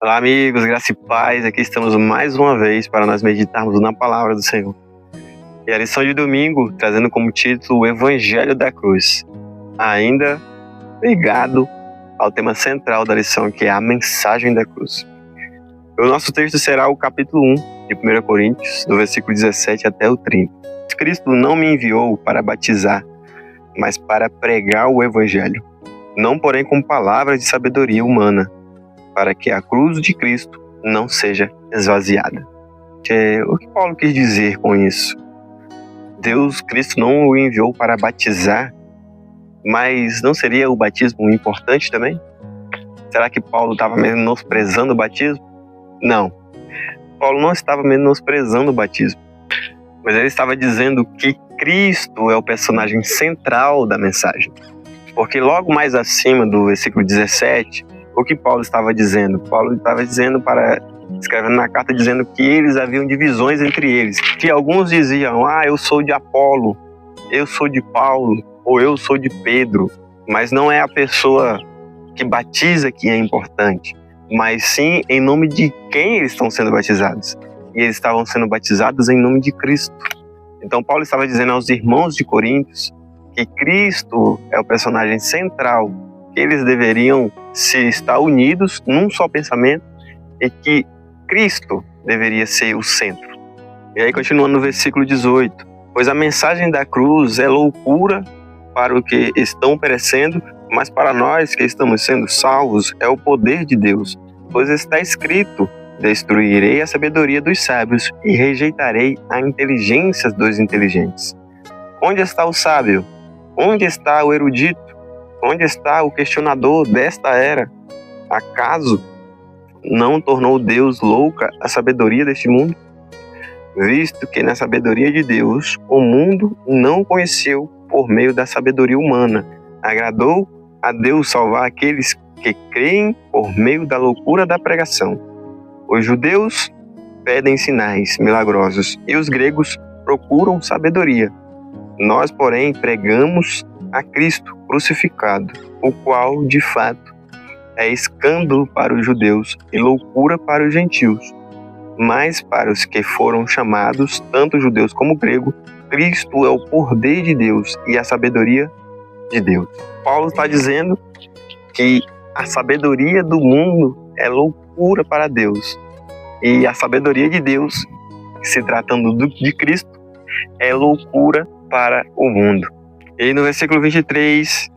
Olá, amigos, graça e paz. Aqui estamos mais uma vez para nós meditarmos na palavra do Senhor. E a lição de domingo, trazendo como título o Evangelho da Cruz. Ainda ligado ao tema central da lição, que é a mensagem da cruz. O nosso texto será o capítulo 1 de 1 Coríntios, do versículo 17 até o 30. Cristo não me enviou para batizar, mas para pregar o Evangelho, não porém com palavras de sabedoria humana, para que a cruz de Cristo não seja esvaziada. O que Paulo quis dizer com isso? Cristo não o enviou para batizar, mas não seria o batismo importante também? Será que Paulo estava menosprezando o batismo? Não. Paulo não estava menosprezando o batismo, mas ele estava dizendo que Cristo é o personagem central da mensagem. Porque logo mais acima do versículo 17, o que Paulo estava dizendo? Paulo estava escrevendo na carta, dizendo que eles haviam divisões entre eles. Que alguns diziam, eu sou de Apolo, eu sou de Paulo, ou eu sou de Pedro. Mas não é a pessoa que batiza que é importante, mas sim em nome de quem eles estão sendo batizados. E eles estavam sendo batizados em nome de Cristo. Então Paulo estava dizendo aos irmãos de Coríntios que Cristo é o personagem central, que eles deveriam se estar unidos num só pensamento e que Cristo deveria ser o centro. E aí continuando no versículo 18, pois a mensagem da cruz é loucura para os que estão perecendo, mas para nós que estamos sendo salvos é o poder de Deus, pois está escrito, destruirei a sabedoria dos sábios e rejeitarei a inteligência dos inteligentes. Onde está o sábio? Onde está o erudito? Onde está o questionador desta era? Acaso não tornou Deus louca a sabedoria deste mundo? Visto que na sabedoria de Deus, o mundo não conheceu por meio da sabedoria humana. Agradou a Deus salvar aqueles que creem por meio da loucura da pregação. Os judeus pedem sinais milagrosos e os gregos procuram sabedoria. Nós, porém, pregamos a Cristo crucificado, o qual, de fato, é escândalo para os judeus e loucura para os gentios. Mas para os que foram chamados, tanto judeus como grego, Cristo é o poder de Deus e a sabedoria de Deus. Paulo está dizendo que a sabedoria do mundo é loucura para Deus. E a sabedoria de Deus, se tratando de Cristo, é loucura para o mundo. E no versículo 23,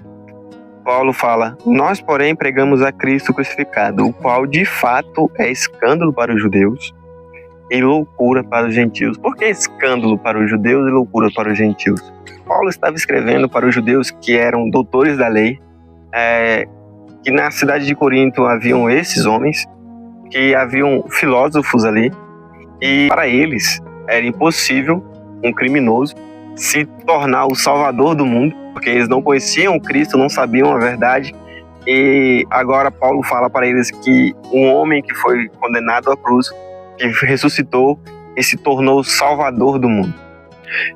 Paulo fala, nós, porém, pregamos a Cristo crucificado, o qual, de fato, é escândalo para os judeus e loucura para os gentios. Por que escândalo para os judeus e loucura para os gentios? Paulo estava escrevendo para os judeus que eram doutores da lei, que na cidade de Corinto haviam esses homens, que haviam filósofos ali, e para eles era impossível um criminoso se tornar o salvador do mundo, porque eles não conheciam Cristo, não sabiam a verdade. E agora Paulo fala para eles que um homem que foi condenado à cruz, que ressuscitou e se tornou o salvador do mundo.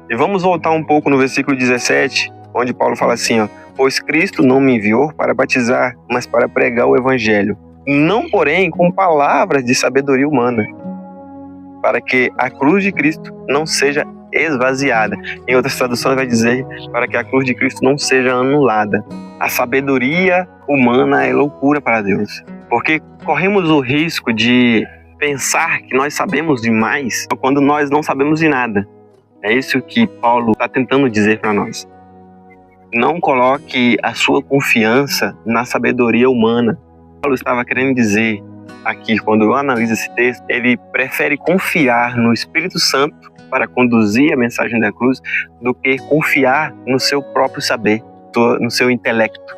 E vamos voltar um pouco no versículo 17, onde Paulo fala assim, pois Cristo não me enviou para batizar, mas para pregar o Evangelho, não porém com palavras de sabedoria humana, para que a cruz de Cristo não seja esvaziada. Em outras traduções vai dizer, para que a cruz de Cristo não seja anulada. A sabedoria humana é loucura para Deus, porque corremos o risco de pensar que nós sabemos demais quando nós não sabemos de nada. É isso que Paulo está tentando dizer para nós. Não coloque a sua confiança na sabedoria humana. Paulo estava querendo dizer aqui, quando eu analiso esse texto, ele prefere confiar no Espírito Santo para conduzir a mensagem da cruz do que confiar no seu próprio saber, no seu intelecto.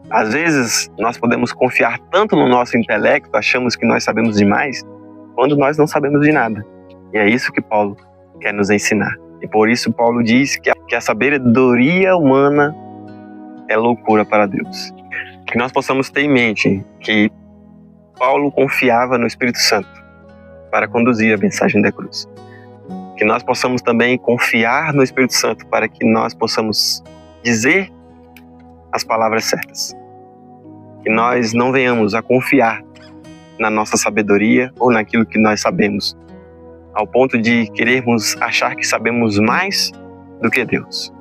Às vezes, nós podemos confiar tanto no nosso intelecto, achamos que nós sabemos demais, quando nós não sabemos de nada. E é isso que Paulo quer nos ensinar. E por isso Paulo diz que a sabedoria humana é loucura para Deus. Que nós possamos ter em mente que Paulo confiava no Espírito Santo para conduzir a mensagem da cruz. Que nós possamos também confiar no Espírito Santo para que nós possamos dizer as palavras certas. Que nós não venhamos a confiar na nossa sabedoria ou naquilo que nós sabemos, ao ponto de querermos achar que sabemos mais do que Deus.